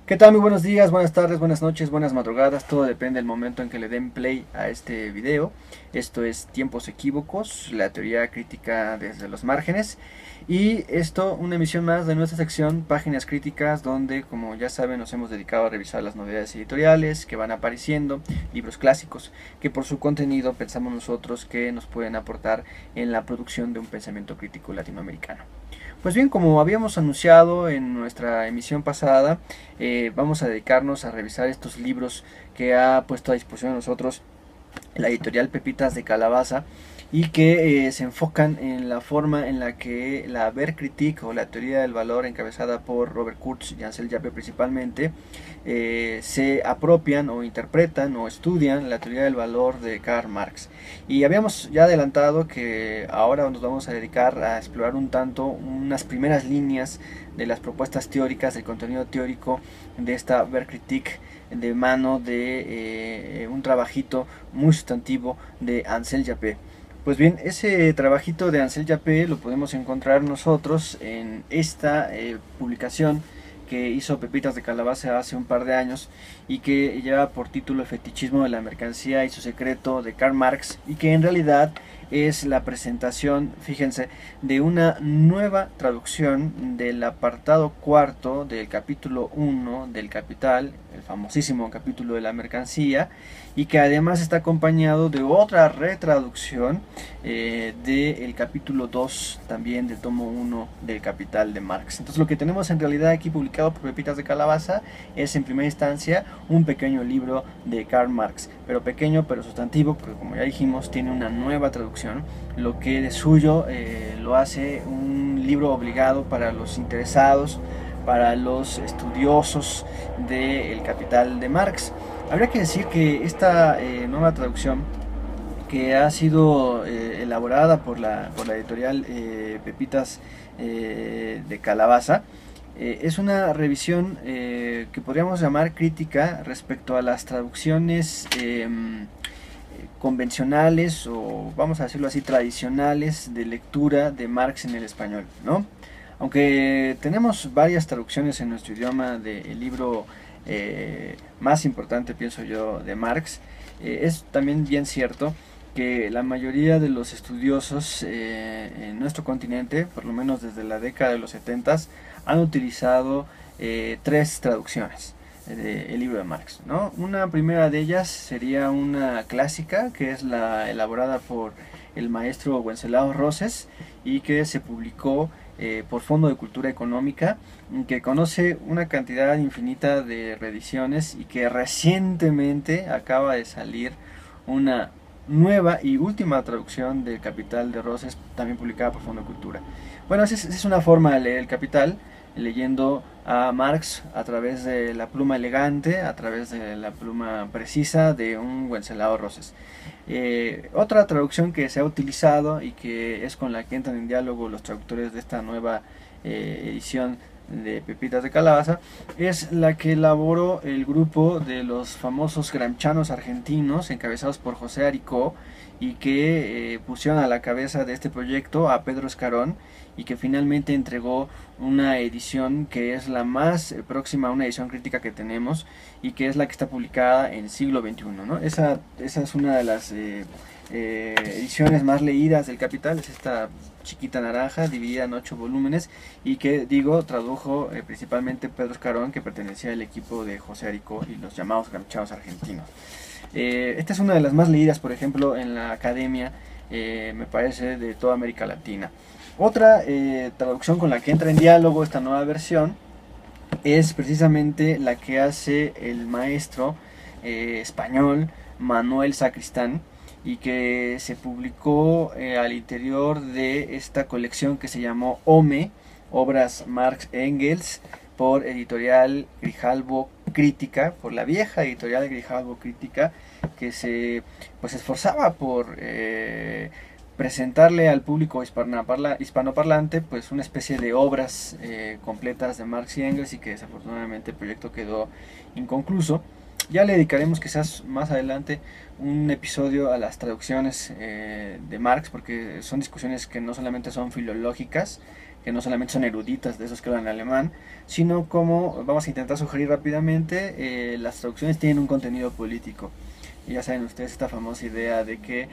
¿Qué tal? Muy buenos días, buenas tardes, buenas noches, buenas madrugadas. Todo depende del momento en que le den play a este video. Esto es Tiempos Equívocos, la teoría crítica desde los márgenes. Y esto, una emisión más de nuestra sección Páginas Críticas, donde, como ya saben, nos hemos dedicado a revisar las novedades editoriales que van apareciendo, libros clásicos, que por su contenido pensamos nosotros que nos pueden aportar en la producción de un pensamiento crítico latinoamericano. Pues bien, como habíamos anunciado en nuestra emisión pasada, vamos a dedicarnos a revisar estos libros que ha puesto a disposición de nosotros la editorial Pepitas de Calabaza y que se enfocan en la forma en la que la Werkritik o la teoría del valor encabezada por Robert Kurz y Ansel Japet principalmente se apropian o interpretan o estudian la teoría del valor de Karl Marx. Y habíamos ya adelantado que ahora nos vamos a dedicar a explorar un tanto unas primeras líneas de las propuestas teóricas, del contenido teórico de esta Werkritik de mano de un trabajito muy sustantivo de Ansel Japet. Pues bien, ese trabajito de Ansel Japet lo podemos encontrar nosotros en esta publicación que hizo Pepitas de Calabaza hace un par de años y que lleva por título El fetichismo de la mercancía y su secreto de Karl Marx, y que en realidad es la presentación, fíjense, de una nueva traducción del apartado cuarto del capítulo 1 del Capital, el famosísimo capítulo de la mercancía, y que además está acompañado de otra retraducción del capítulo 2 también del tomo 1 del Capital de Marx. Entonces lo que tenemos en realidad aquí publicado por Pepitas de Calabaza es en primera instancia un pequeño libro de Karl Marx, pero pequeño pero sustantivo, porque como ya dijimos tiene una nueva traducción, lo que de suyo lo hace un libro obligado para los interesados, para los estudiosos del Capital de Marx. Habría que decir que esta nueva traducción, que ha sido elaborada por la editorial Pepitas de Calabaza, es una revisión que podríamos llamar crítica respecto a las traducciones convencionales, o vamos a decirlo así, tradicionales de lectura de Marx en el español, ¿no? Aunque tenemos varias traducciones en nuestro idioma del libro más importante, pienso yo, de Marx, es también bien cierto que la mayoría de los estudiosos en nuestro continente, por lo menos desde la década de los 70, han utilizado tres traducciones del libro de Marx, ¿no? Una primera de ellas sería una clásica, que es la elaborada por el maestro Wenceslao Roses y que se publicó por Fondo de Cultura Económica, que conoce una cantidad infinita de reediciones y que recientemente acaba de salir una nueva y última traducción del Capital de Roses, también publicada por Fondo de Cultura. Bueno, esa es una forma de leer el Capital, leyendo a Marx a través de la pluma elegante, a través de la pluma precisa de un Wenceslao Roses. Otra traducción que se ha utilizado y que es con la que entran en diálogo los traductores de esta nueva edición de Pepitas de Calabaza, es la que elaboró el grupo de los famosos gramscianos argentinos encabezados por José Aricó, y que pusieron a la cabeza de este proyecto a Pedro Escarón, y que finalmente entregó una edición que es la más próxima a una edición crítica que tenemos, y que es la que está publicada en siglo XXI, ¿no? Esa es una de las ediciones más leídas del Capital, es esta chiquita naranja dividida en 8 volúmenes, y que, digo, tradujo principalmente Pedro Escarón, que pertenecía al equipo de José Aricó y los llamados gramscianos argentinos. Esta es una de las más leídas, por ejemplo, en la academia, me parece, de toda América Latina. Otra traducción con la que entra en diálogo esta nueva versión es precisamente la que hace el maestro español Manuel Sacristán, y que se publicó al interior de esta colección que se llamó OME, Obras Marx Engels, por editorial Grijalbo Crítica, por la vieja editorial Grijalbo Crítica, que se pues esforzaba por presentarle al público hispanoparlante pues una especie de obras completas de Marx y Engels, y que desafortunadamente el proyecto quedó inconcluso. Ya le dedicaremos quizás más adelante un episodio a las traducciones de Marx, porque son discusiones que no solamente son filológicas, que no solamente son eruditas de esos que hablan alemán, sino como vamos a intentar sugerir rápidamente, las traducciones tienen un contenido político. Y ya saben ustedes esta famosa idea de que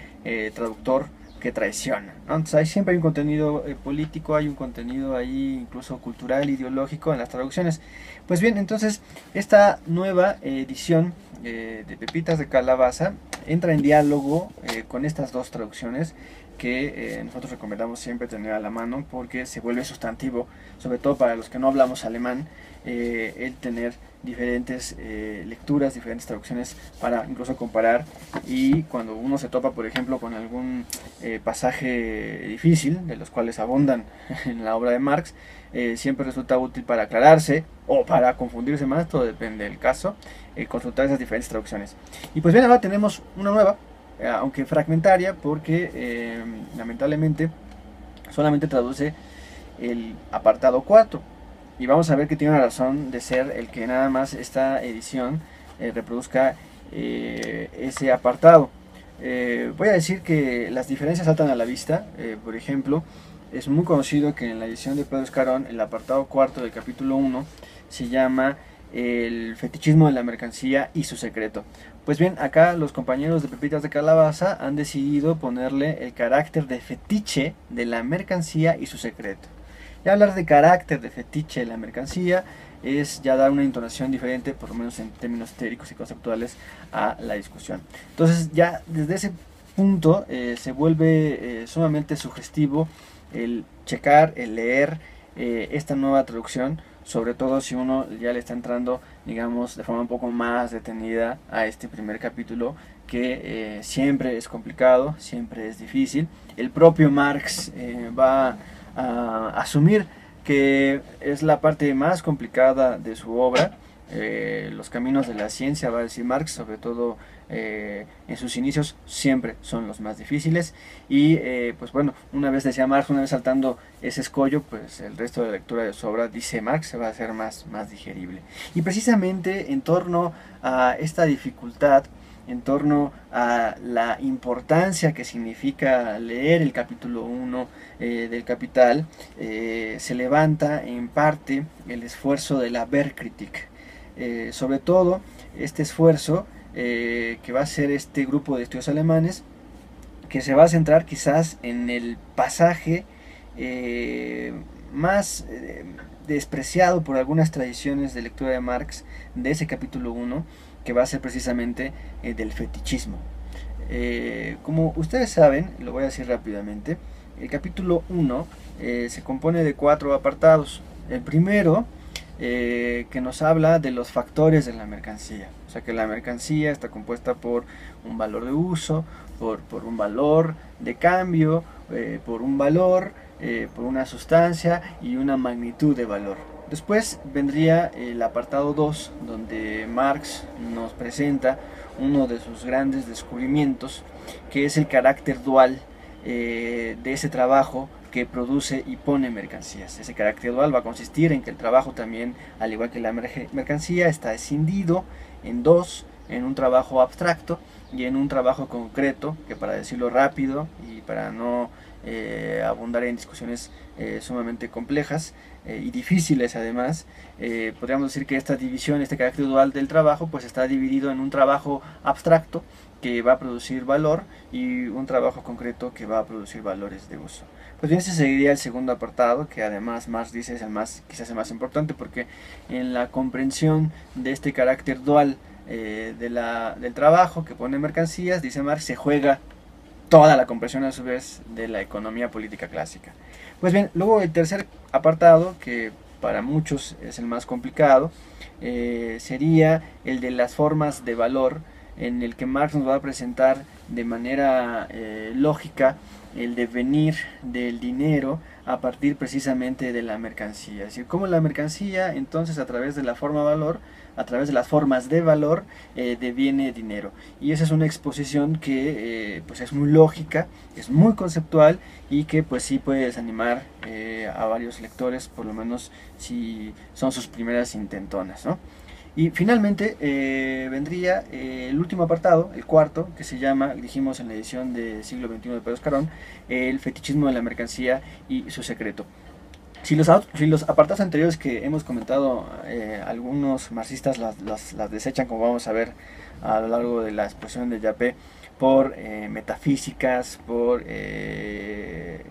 traductor que traiciona, ¿no? Entonces hay siempre hay un contenido político, hay un contenido ahí incluso cultural, ideológico en las traducciones. Pues bien, entonces esta nueva edición de Pepitas de Calabaza entra en diálogo con estas dos traducciones que nosotros recomendamos siempre tener a la mano porque se vuelve sustantivo, sobre todo para los que no hablamos alemán, el tener diferentes lecturas, diferentes traducciones para incluso comparar, y cuando uno se topa por ejemplo con algún pasaje difícil, de los cuales abundan en la obra de Marx, siempre resulta útil para aclararse o para confundirse más, todo depende del caso, consultar esas diferentes traducciones. Y pues bien, ahora tenemos una nueva, aunque fragmentaria, porque lamentablemente solamente traduce el apartado 4. Y vamos a ver que tiene una razón de ser el que nada más esta edición reproduzca ese apartado. Voy a decir que las diferencias saltan a la vista. Por ejemplo, es muy conocido que en la edición de Pedro Escarón el apartado 4 del capítulo 1 se llama el fetichismo de la mercancía y su secreto. Pues bien, acá los compañeros de Pepitas de Calabaza han decidido ponerle el carácter de fetiche de la mercancía y su secreto. Y hablar de carácter de fetiche de la mercancía es ya dar una entonación diferente, por lo menos en términos teóricos y conceptuales, a la discusión. Entonces ya desde ese punto se vuelve sumamente sugestivo el checar, el leer esta nueva traducción, sobre todo si uno ya le está entrando, digamos, de forma un poco más detenida a este primer capítulo, que siempre es complicado, siempre es difícil. El propio Marx va a asumir que es la parte más complicada de su obra. Los caminos de la ciencia, va a decir Marx, sobre todo en sus inicios, siempre son los más difíciles. Y pues bueno, una vez decía Marx, una vez saltando ese escollo, pues el resto de la lectura de su obra, dice Marx, se va a hacer más digerible. Y precisamente en torno a esta dificultad, en torno a la importancia que significa leer el capítulo 1 del Capital, se levanta en parte el esfuerzo de la Werkkritik. Sobre todo este esfuerzo que va a ser este grupo de estudios alemanes, que se va a centrar quizás en el pasaje más despreciado por algunas tradiciones de lectura de Marx de ese capítulo 1, que va a ser precisamente del fetichismo. Como ustedes saben, lo voy a decir rápidamente, el capítulo 1 se compone de 4 apartados. El primero, que nos habla de los factores de la mercancía, o sea que la mercancía está compuesta por un valor de uso, por un valor de cambio, por un valor, por una sustancia y una magnitud de valor. Después vendría el apartado 2, donde Marx nos presenta uno de sus grandes descubrimientos, que es el carácter dual de ese trabajo que produce y pone mercancías. Ese carácter dual va a consistir en que el trabajo también, al igual que la mercancía, está escindido en dos, en un trabajo abstracto y en un trabajo concreto, que, para decirlo rápido y para no abundar en discusiones sumamente complejas y difíciles además, podríamos decir que esta división, este carácter dual del trabajo, pues está dividido en un trabajo abstracto que va a producir valor y un trabajo concreto que va a producir valores de uso. Pues bien, ese sería el segundo apartado, que además Marx dice es el más, quizás el más importante, porque en la comprensión de este carácter dual del trabajo que pone mercancías, dice Marx, se juega toda la comprensión a su vez de la economía política clásica. Pues bien, luego el tercer apartado, que para muchos es el más complicado, sería el de las formas de valor, en el que Marx nos va a presentar de manera lógica el devenir del dinero a partir precisamente de la mercancía. Es decir, cómo la mercancía entonces a través de la forma valor, a través de las formas de valor, deviene dinero. Y esa es una exposición que pues es muy lógica, es muy conceptual y que pues sí puede desanimar a varios lectores, por lo menos si son sus primeras intentonas, ¿no? Y finalmente vendría el último apartado, el cuarto, que se llama, dijimos en la edición del siglo XXI de Pedro Escarón, el fetichismo de la mercancía y su secreto. Si los apartados anteriores que hemos comentado, algunos marxistas las desechan, como vamos a ver a lo largo de la exposición de Yapé, por metafísicas, por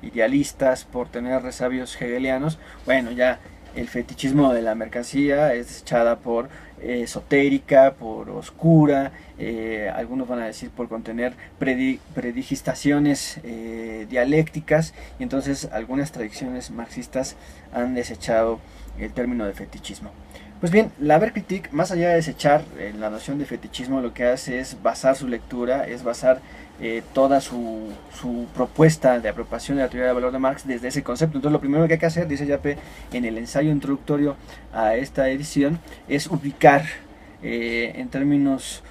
idealistas, por tener resabios hegelianos, bueno, ya el fetichismo de la mercancía es desechada por esotérica, por oscura, algunos van a decir por contener predigitaciones dialécticas, y entonces algunas tradiciones marxistas han desechado el término de fetichismo. Pues bien, la Verkritik, más allá de desechar la noción de fetichismo, lo que hace es basar su lectura, es basar toda su propuesta de apropiación de la teoría del valor de Marx desde ese concepto. Entonces lo primero que hay que hacer, dice Yapé en el ensayo introductorio a esta edición, es ubicar en términos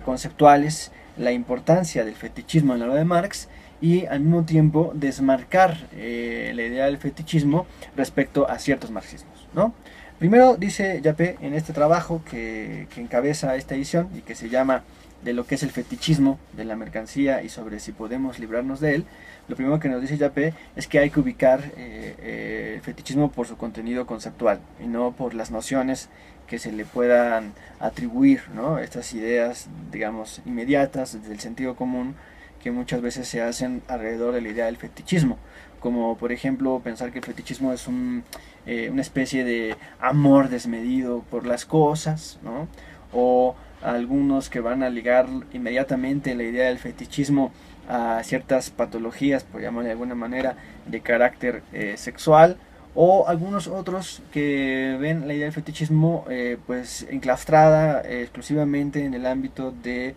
conceptuales la importancia del fetichismo en la obra de Marx, y al mismo tiempo desmarcar la idea del fetichismo respecto a ciertos marxismos, ¿no? Primero dice Yapé en este trabajo que encabeza esta edición y que se llama de lo que es el fetichismo de la mercancía y sobre si podemos librarnos de él. Lo primero que nos dice Yapé es que hay que ubicar el fetichismo por su contenido conceptual y no por las nociones que se le puedan atribuir, ¿no? Estas ideas, digamos, inmediatas del sentido común que muchas veces se hacen alrededor de la idea del fetichismo, como por ejemplo pensar que el fetichismo es una especie de amor desmedido por las cosas, ¿no? O algunos que van a ligar inmediatamente la idea del fetichismo a ciertas patologías, por llamarle de alguna manera, de carácter sexual, o algunos otros que ven la idea del fetichismo pues enclaustrada exclusivamente en el ámbito de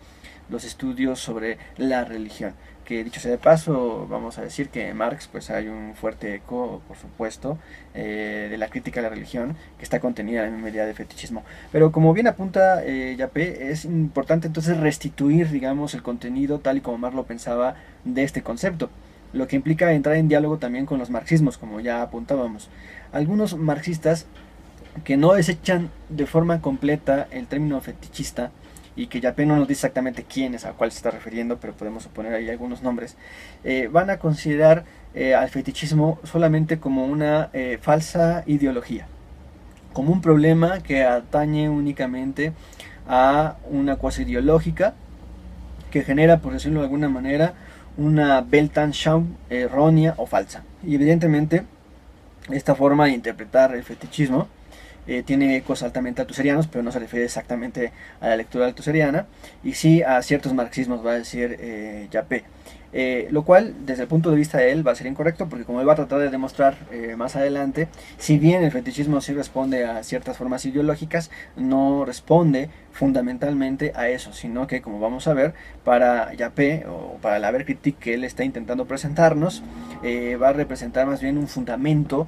los estudios sobre la religión, que dicho sea de paso, vamos a decir que en Marx pues hay un fuerte eco, por supuesto, de la crítica a la religión, que está contenida en la misma idea de fetichismo. Pero como bien apunta Yapé, es importante entonces restituir, digamos, el contenido tal y como Marx lo pensaba de este concepto, lo que implica entrar en diálogo también con los marxismos, como ya apuntábamos. Algunos marxistas que no desechan de forma completa el término fetichista, y que Yapé no nos dice exactamente quién es, a cuál se está refiriendo, pero podemos suponer ahí algunos nombres, van a considerar al fetichismo solamente como una falsa ideología, como un problema que atañe únicamente a una cosa ideológica que genera, por decirlo de alguna manera, una Weltanschauung errónea o falsa. Y evidentemente esta forma de interpretar el fetichismo tiene ecos altamente altuserianos, pero no se refiere exactamente a la lectura altuseriana, y sí a ciertos marxismos, va a decir Yapé. Lo cual, desde el punto de vista de él, va a ser incorrecto, porque como él va a tratar de demostrar más adelante, si bien el fetichismo sí responde a ciertas formas ideológicas, no responde fundamentalmente a eso, sino que, como vamos a ver, para Yapé, o para la Verkritik que él está intentando presentarnos, va a representar más bien un fundamento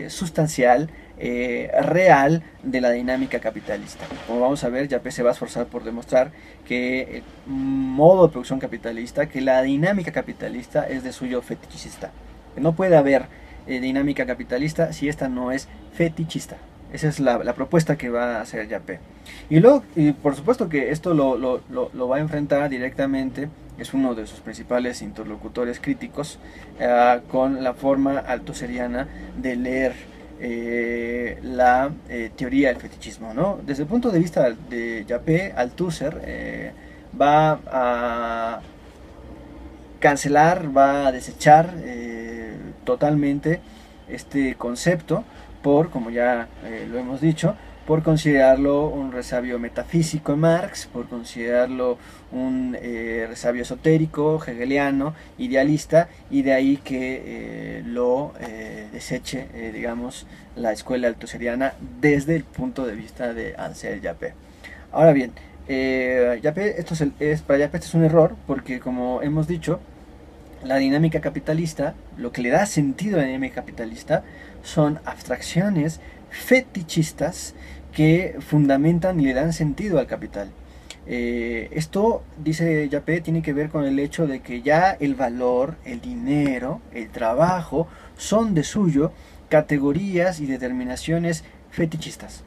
sustancial, real de la dinámica capitalista. Como vamos a ver, Yapé se va a esforzar por demostrar que el modo de producción capitalista, que la dinámica capitalista es de suyo fetichista. No puede haber dinámica capitalista si esta no es fetichista. Esa es la propuesta que va a hacer Yapé. Y luego, por supuesto que esto lo va a enfrentar directamente, es uno de sus principales interlocutores críticos, con la forma altuseriana de leer la teoría del fetichismo, ¿no? Desde el punto de vista de Yapé, Althusser va a cancelar, va a desechar totalmente este concepto por, como ya lo hemos dicho, por considerarlo un resabio metafísico en Marx, por considerarlo un resabio esotérico, hegeliano, idealista, y de ahí que lo deseche, digamos, la escuela althuseriana desde el punto de vista de Ansel Yapé. Ahora bien, Yapé, para Yapé esto es un error, porque como hemos dicho, la dinámica capitalista, lo que le da sentido a la dinámica capitalista, son abstracciones fetichistas que fundamentan y le dan sentido al capital. Esto, dice Yapé, tiene que ver con el hecho de que ya el valor, el dinero, el trabajo, son de suyo categorías y determinaciones fetichistas.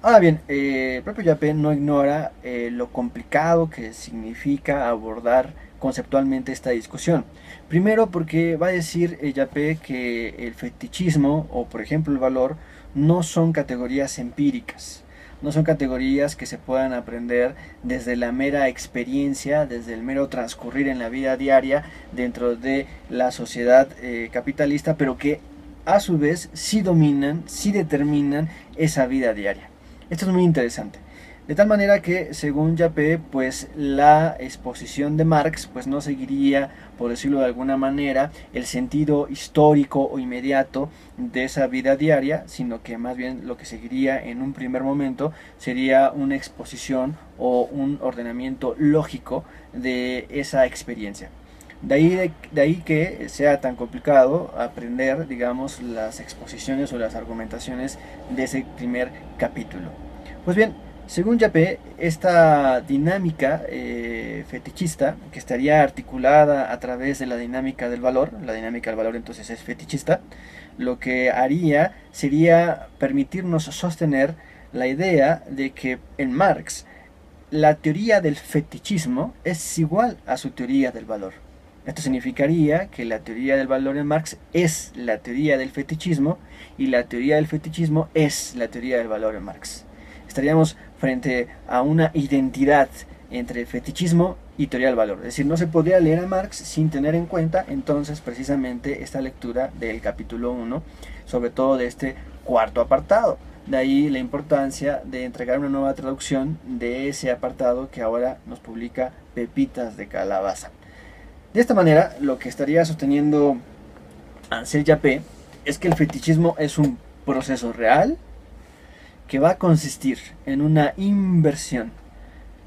Ahora bien, el propio Yapé no ignora lo complicado que significa abordar conceptualmente esta discusión. Primero porque va a decir Yapé que el fetichismo o por ejemplo el valor no son categorías empíricas, no son categorías que se puedan aprender desde la mera experiencia, desde el mero transcurrir en la vida diaria dentro de la sociedad capitalista, pero que a su vez sí dominan, sí determinan esa vida diaria. Esto es muy interesante. De tal manera que, según Yapé, pues la exposición de Marx pues no seguiría, por decirlo de alguna manera, el sentido histórico o inmediato de esa vida diaria, sino que más bien lo que seguiría en un primer momento sería una exposición o un ordenamiento lógico de esa experiencia. De ahí que sea tan complicado aprender, digamos, las exposiciones o las argumentaciones de ese primer capítulo. Pues bien, según Yapé, esta dinámica fetichista, que estaría articulada a través de la dinámica del valor, la dinámica del valor entonces es fetichista, lo que haría sería permitirnos sostener la idea de que en Marx la teoría del fetichismo es igual a su teoría del valor. Esto significaría que la teoría del valor en Marx es la teoría del fetichismo y la teoría del fetichismo es la teoría del valor en Marx. Estaríamos frente a una identidad entre fetichismo y teoría del valor. Es decir, no se podría leer a Marx sin tener en cuenta entonces precisamente esta lectura del capítulo 1, sobre todo de este cuarto apartado. De ahí la importancia de entregar una nueva traducción de ese apartado que ahora nos publica Pepitas de Calabaza. De esta manera, lo que estaría sosteniendo Ansel Yapé es que el fetichismo es un proceso real que va a consistir en una inversión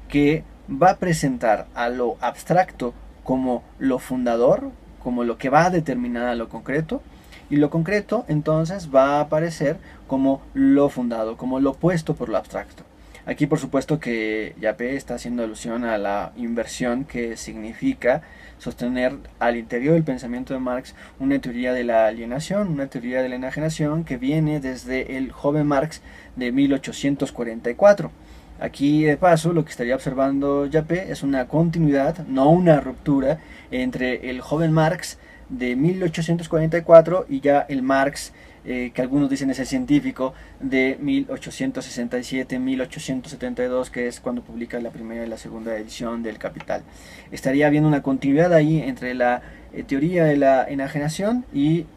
que va a presentar a lo abstracto como lo fundador, como lo que va a determinar a lo concreto, y lo concreto entonces va a aparecer como lo fundado, como lo opuesto por lo abstracto. Aquí por supuesto que Yapé está haciendo alusión a la inversión que significa sostener al interior del pensamiento de Marx una teoría de la alienación, una teoría de la enajenación que viene desde el joven Marx de 1844. Aquí de paso lo que estaría observando Yapé es una continuidad, no una ruptura, entre el joven Marx de 1844 y ya el Marx que algunos dicen es el científico de 1867-1872, que es cuando publica la primera y la segunda edición del Capital. Estaría habiendo una continuidad ahí entre la teoría de la enajenación y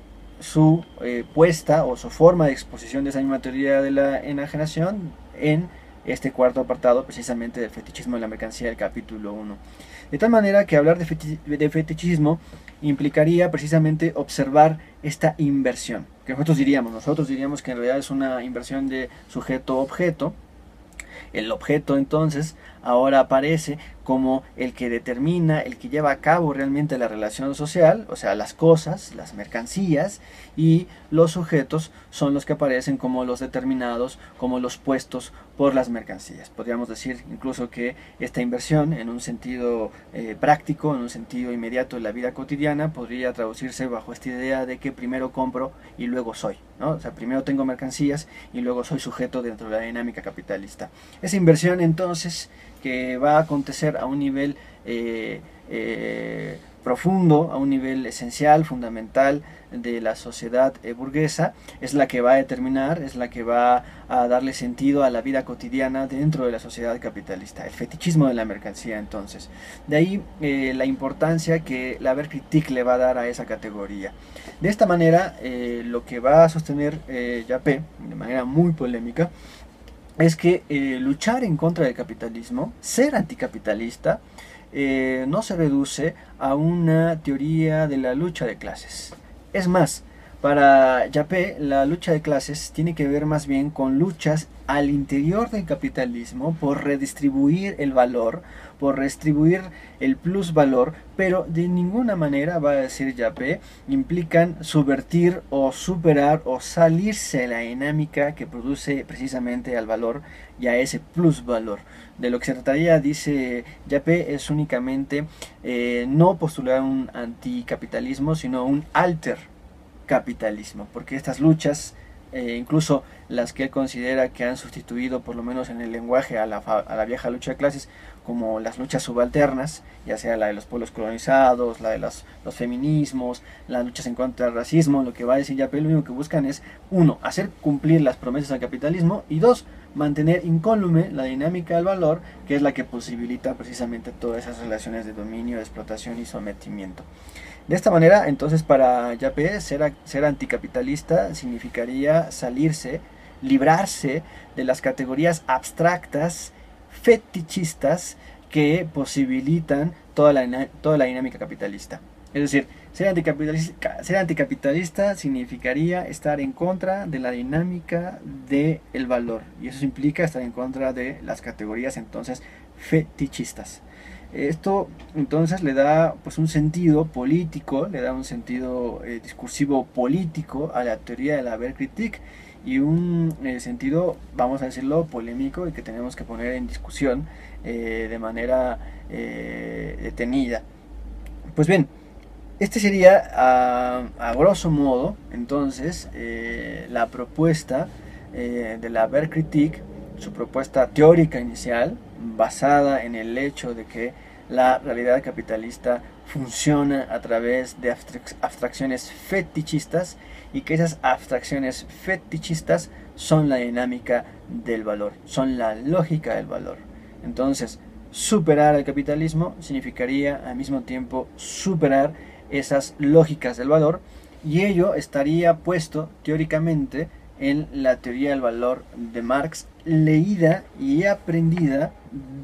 su puesta o su forma de exposición de esa misma teoría de la enajenación en este cuarto apartado precisamente del fetichismo de la mercancía del capítulo 1. De tal manera que hablar de fetichismo implicaría precisamente observar esta inversión, que nosotros diríamos que en realidad es una inversión de sujeto-objeto. El objeto entonces ahora aparece como el que determina, el que lleva a cabo realmente la relación social, o sea, las cosas, las mercancías, y los sujetos son los que aparecen como los determinados, como los puestos por las mercancías. Podríamos decir incluso que esta inversión en un sentido práctico, en un sentido inmediato de la vida cotidiana, podría traducirse bajo esta idea de que primero compro y luego soy, ¿no? O sea, primero tengo mercancías y luego soy sujeto dentro de la dinámica capitalista. Esa inversión entonces que va a acontecer a un nivel profundo, a un nivel esencial, fundamental de la sociedad burguesa, es la que va a determinar, es la que va a darle sentido a la vida cotidiana dentro de la sociedad capitalista, el fetichismo de la mercancía entonces. De ahí la importancia que la Werkritik le va a dar a esa categoría. De esta manera, lo que va a sostener Yapé, de manera muy polémica, es que luchar en contra del capitalismo, ser anticapitalista, no se reduce a una teoría de la lucha de clases. Es más, para Yapé la lucha de clases tiene que ver más bien con luchas al interior del capitalismo por redistribuir el valor, por redistribuir el plusvalor, pero de ninguna manera, va a decir Yapé, implican subvertir o superar o salirse de la dinámica que produce precisamente al valor y a ese plusvalor. De lo que se trataría, dice Yapé, es únicamente no postular un anticapitalismo, sino un alter capitalismo, porque estas luchas incluso las que él considera que han sustituido, por lo menos en el lenguaje, a la vieja lucha de clases, como las luchas subalternas, ya sea la de los pueblos colonizados, la de los feminismos, las luchas en contra del racismo. Lo que va a decir Yapé, lo único que buscan es, uno, hacer cumplir las promesas al capitalismo, y dos, mantener incólume la dinámica del valor, que es la que posibilita precisamente todas esas relaciones de dominio, de explotación y sometimiento. De esta manera, entonces, para Yapé, ser anticapitalista significaría salirse, librarse de las categorías abstractas, fetichistas, que posibilitan toda la dinámica capitalista. Es decir, ser anticapitalista significaría estar en contra de la dinámica del valor, y eso implica estar en contra de las categorías entonces fetichistas. Esto entonces le da pues un sentido político, le da un sentido discursivo político a la teoría de la Werkritik, y un sentido, vamos a decirlo, polémico, y que tenemos que poner en discusión de manera detenida. Pues bien, este sería a grosso modo entonces la propuesta de la Werkritik, su propuesta teórica inicial, basada en el hecho de que la realidad capitalista funciona a través de abstracciones fetichistas, y que esas abstracciones fetichistas son la dinámica del valor, son la lógica del valor. Entonces, superar el capitalismo significaría al mismo tiempo superar esas lógicas del valor, y ello estaría puesto teóricamente en la teoría del valor de Marx, leída y aprendida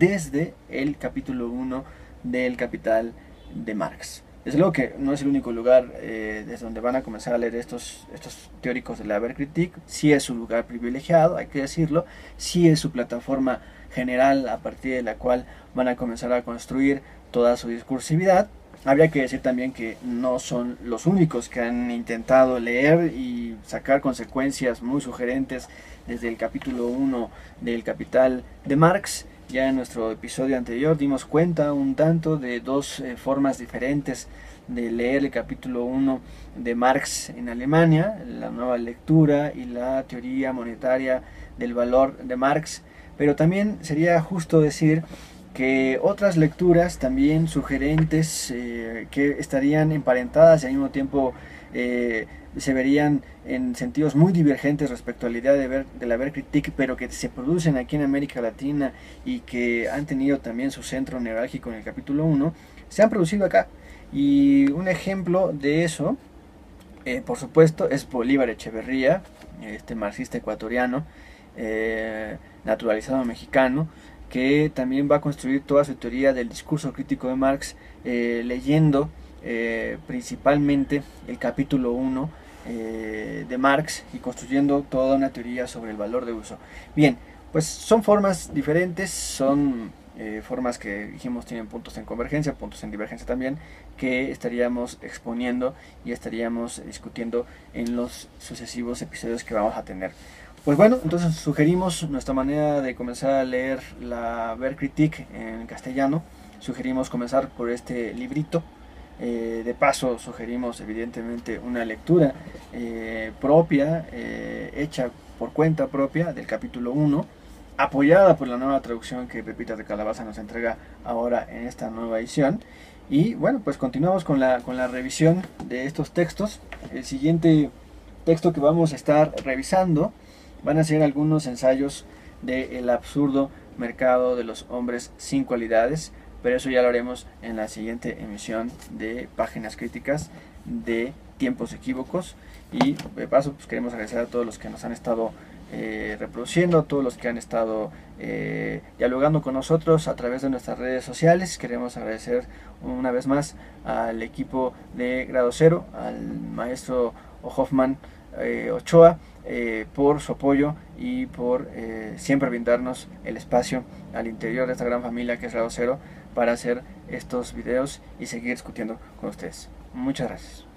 desde el capítulo 1 del Capital de Marx. Desde luego que no es el único lugar desde donde van a comenzar a leer estos teóricos de la Werkritik. Sí es su lugar privilegiado, hay que decirlo, sí es su plataforma general a partir de la cual van a comenzar a construir toda su discursividad. Habría que decir también que no son los únicos que han intentado leer y sacar consecuencias muy sugerentes desde el capítulo 1 del Capital de Marx. Ya en nuestro episodio anterior dimos cuenta un tanto de dos formas diferentes de leer el capítulo 1 de Marx en Alemania, la nueva lectura y la teoría monetaria del valor de Marx. Pero también sería justo decir que otras lecturas también sugerentes que estarían emparentadas y al mismo tiempo se verían en sentidos muy divergentes respecto a la idea de la Werkritik, pero que se producen aquí en América Latina y que han tenido también su centro neurálgico en el capítulo 1, se han producido acá. Y un ejemplo de eso, por supuesto, es Bolívar Echeverría, este marxista ecuatoriano, naturalizado mexicano, que también va a construir toda su teoría del discurso crítico de Marx leyendo principalmente el capítulo 1 de Marx, y construyendo toda una teoría sobre el valor de uso. Bien, pues son formas diferentes, son formas que dijimos tienen puntos en convergencia, puntos en divergencia también, que estaríamos exponiendo y estaríamos discutiendo en los sucesivos episodios que vamos a tener. Pues bueno, entonces sugerimos nuestra manera de comenzar a leer la Werkritik en castellano. Sugerimos comenzar por este librito. De paso sugerimos evidentemente una lectura propia, hecha por cuenta propia del capítulo 1, apoyada por la nueva traducción que Pepita de Calabaza nos entrega ahora en esta nueva edición. Y bueno, pues continuamos con la revisión de estos textos. El siguiente texto que vamos a estar revisando van a ser algunos ensayos del absurdo mercado de los hombres sin cualidades, pero eso ya lo haremos en la siguiente emisión de Páginas Críticas de Tiempos Equívocos. Y de paso pues queremos agradecer a todos los que nos han estado reproduciendo, a todos los que han estado dialogando con nosotros a través de nuestras redes sociales. Queremos agradecer una vez más al equipo de Grado Cero, al maestro Hoffman Ochoa, por su apoyo y por siempre brindarnos el espacio al interior de esta gran familia que es Grado Cero para hacer estos videos y seguir discutiendo con ustedes. Muchas gracias.